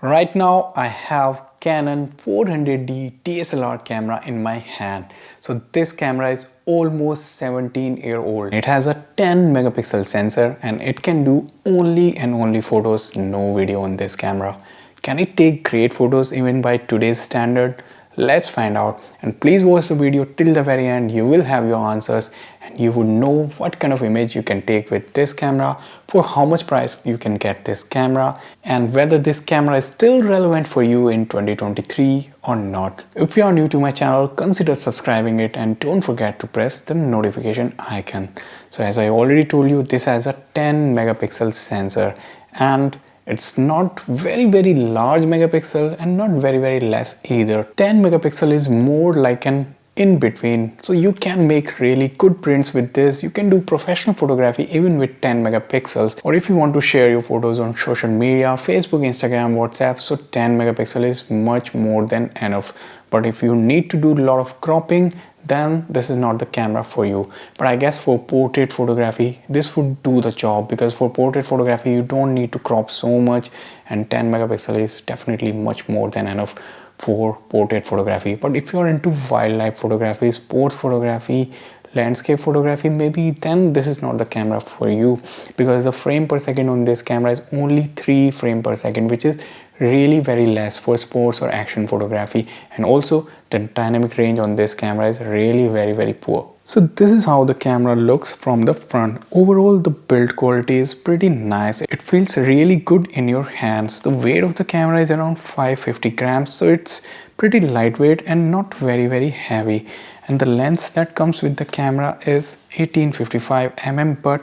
Right now I have Canon 400D DSLR camera in my hand. So this camera is almost 17-year old. It has a 10 megapixel sensor and it can do only and only photos, no video on this camera. Can it take great photos even by today's standard? Let's find out, and please watch the video till the very end. You will have your answers and you would know what kind of image you can take with this camera, for how much price you can get this camera, and whether this camera is still relevant for you in 2023 or not. If you are new to my channel, consider subscribing it and don't forget to press the notification icon. So as I already told you, this has a 10 megapixel sensor and it's not very large megapixel and not very less either. 10 megapixel is more like an in between, so you can make really good prints with this. You can do professional photography even with 10 megapixels, or if you want to share your photos on social media, Facebook, Instagram, WhatsApp, so 10 megapixel is much more than enough. But if you need to do a lot of cropping, then this is not the camera for you. But I guess for portrait photography this would do the job, because for portrait photography you don't need to crop so much, and 10 megapixel is definitely much more than enough for portrait photography. But if you're into wildlife photography, sports photography, landscape photography maybe, then this is not the camera for you, because the frame per second on this camera is only 3 frames per second, which is really very less for sports or action photography. And also the dynamic range on this camera is really very poor. So this is how the camera looks from the front. Overall the build quality is pretty nice. It feels really good in your hands. The weight of the camera is around 550 grams, so it's pretty lightweight and not very heavy. And the lens that comes with the camera is 1855 mm, but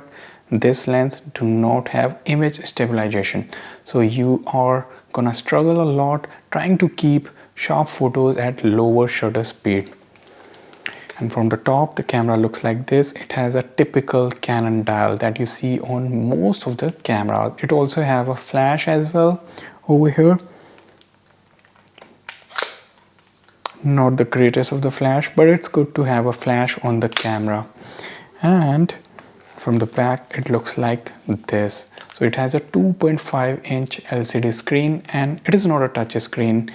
this lens do not have image stabilization, so you are gonna struggle a lot trying to keep sharp photos at lower shutter speed. And from the top the camera looks like this. It has a typical Canon dial that you see on most of the cameras. It also have a flash as well over here. Not the greatest of the flash, but it's good to have a flash on the camera. And from the back it looks like this. So it has a 2.5-inch LCD screen and it is not a touch screen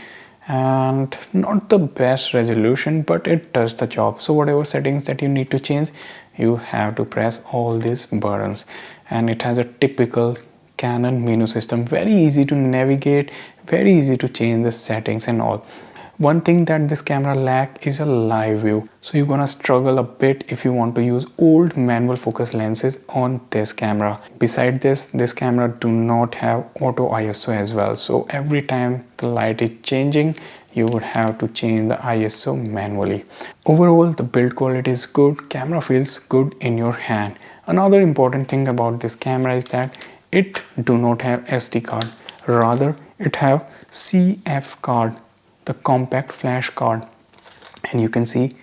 and not the best resolution, but it does the job. So whatever settings that you need to change, you have to press all these buttons. And it has a typical Canon menu system, very easy to navigate, very easy to change the settings and all. One thing that this camera lacks is a live view, so you're gonna struggle a bit if you want to use old manual focus lenses on this camera. Beside this camera do not have auto ISO as well, so every time the light is changing you would have to change the ISO manually. Overall the build quality is good, camera feels good in your hand. Another important thing about this camera is that it do not have SD card, rather it have CF card, the compact flash card. And you can see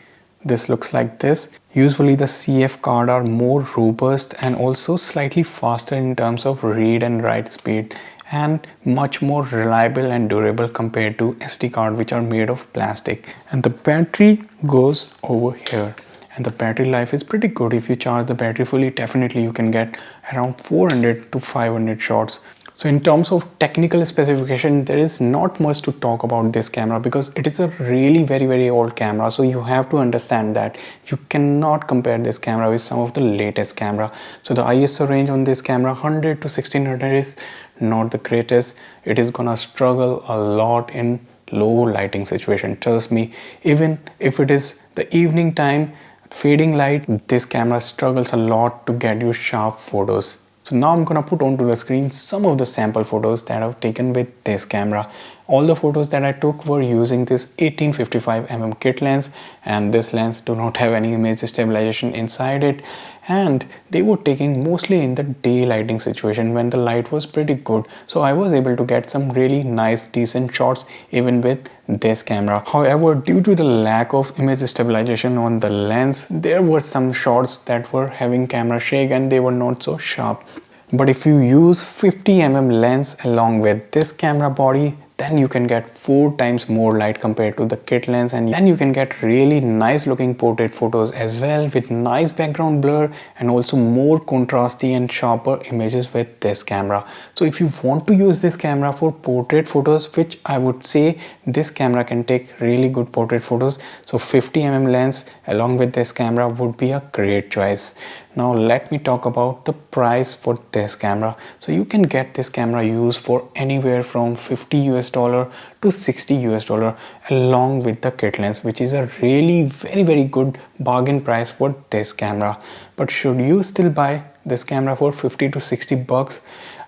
this looks like this. Usually the CF card are more robust and also slightly faster in terms of read and write speed, and much more reliable and durable compared to SD card, which are made of plastic. And the battery goes over here, and the battery life is pretty good. If you charge the battery fully, definitely you can get around 400 to 500 shots. So in terms of technical specification, there is not much to talk about this camera, because it is a really very old camera. So you have to understand that you cannot compare this camera with some of the latest camera. So the ISO range on this camera 100 to 1600 is not the greatest. It is gonna struggle a lot in low lighting situation. Trust me, even if it is the evening time, fading light, this camera struggles a lot to get you sharp photos. So now I'm gonna put onto the screen some of the sample photos that I've taken with this camera. All the photos that I took were using this 1855 mm kit lens, and this lens do not have any image stabilization inside it, and they were taken mostly in the day lighting situation when the light was pretty good. So I was able to get some really nice decent shots even with this camera. However, due to the lack of image stabilization on the lens, there were some shots that were having camera shake and they were not so sharp. But if you use 50 mm lens along with this camera body, then you can get 4 times more light compared to the kit lens, and then you can get really nice looking portrait photos as well with nice background blur and also more contrasty and sharper images with this camera. So if you want to use this camera for portrait photos, which I would say this camera can take really good portrait photos, so 50mm lens along with this camera would be a great choice. Now let me talk about the price for this camera. So you can get this camera used for anywhere from $50 to $60 along with the kit lens, which is a really very good bargain price for this camera. But should you still buy this camera for 50 to 60 bucks?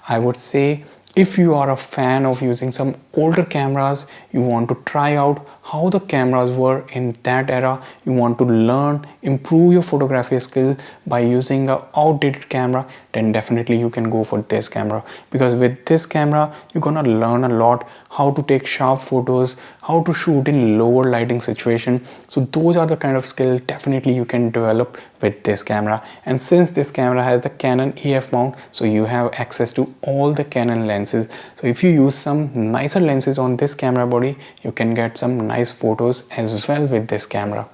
I would say if you are a fan of using some older cameras, you want to try out how the cameras were in that era, you want to learn, improve your photography skill by using an outdated camera, then definitely you can go for this camera, because with this camera you're gonna learn a lot how to take sharp photos, how to shoot in lower lighting situation. So those are the kind of skills definitely you can develop with this camera. And since this camera has the Canon EF mount, so you have access to all the Canon lenses. So if you use some nicer lenses on this camera body, you can get some nice photos as well with this camera.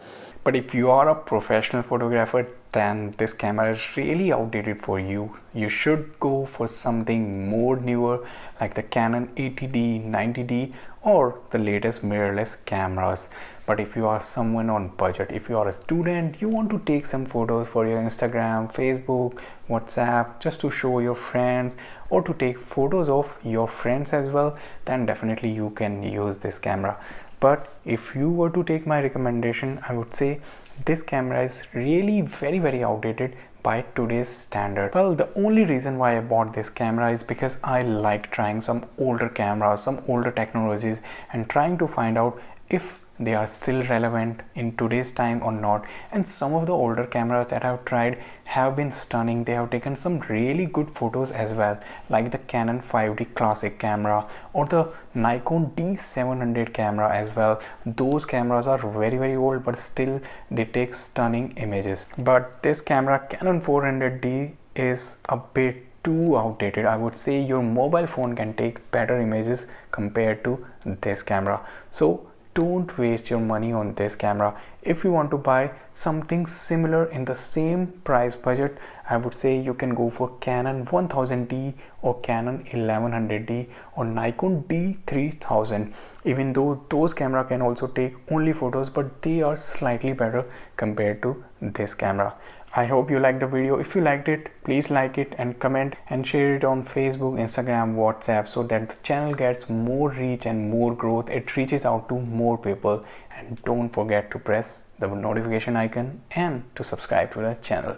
But if you are a professional photographer, then this camera is really outdated for you. You should go for something more newer like the Canon 80D, 90D or the latest mirrorless cameras. But if you are someone on budget, if you are a student, you want to take some photos for your Instagram, Facebook, WhatsApp, just to show your friends or to take photos of your friends as well, then definitely you can use this camera. But if you were to take my recommendation, I would say this camera is really very outdated by today's standard. Well, the only reason why I bought this camera is because I like trying some older cameras, some older technologies, and trying to find out if they are still relevant in today's time or not. And some of the older cameras that I've tried have been stunning. They have taken some really good photos as well, like the Canon 5D classic camera or the Nikon D700 camera as well. Those cameras are very old, but still they take stunning images. But this camera, Canon 400D, is a bit too outdated. I would say your mobile phone can take better images compared to this camera. So don't waste your money on this camera. If you want to buy something similar in the same price budget, I would say you can go for Canon 1000D or Canon 1100D or Nikon D3000. Even though those camera can also take only photos, but they are slightly better compared to this camera. I hope you liked the video. If you liked it, please like it and comment and share it on Facebook, Instagram, WhatsApp, so that the channel gets more reach and more growth. It reaches out to more people. And don't forget to press the notification icon and to subscribe to the channel.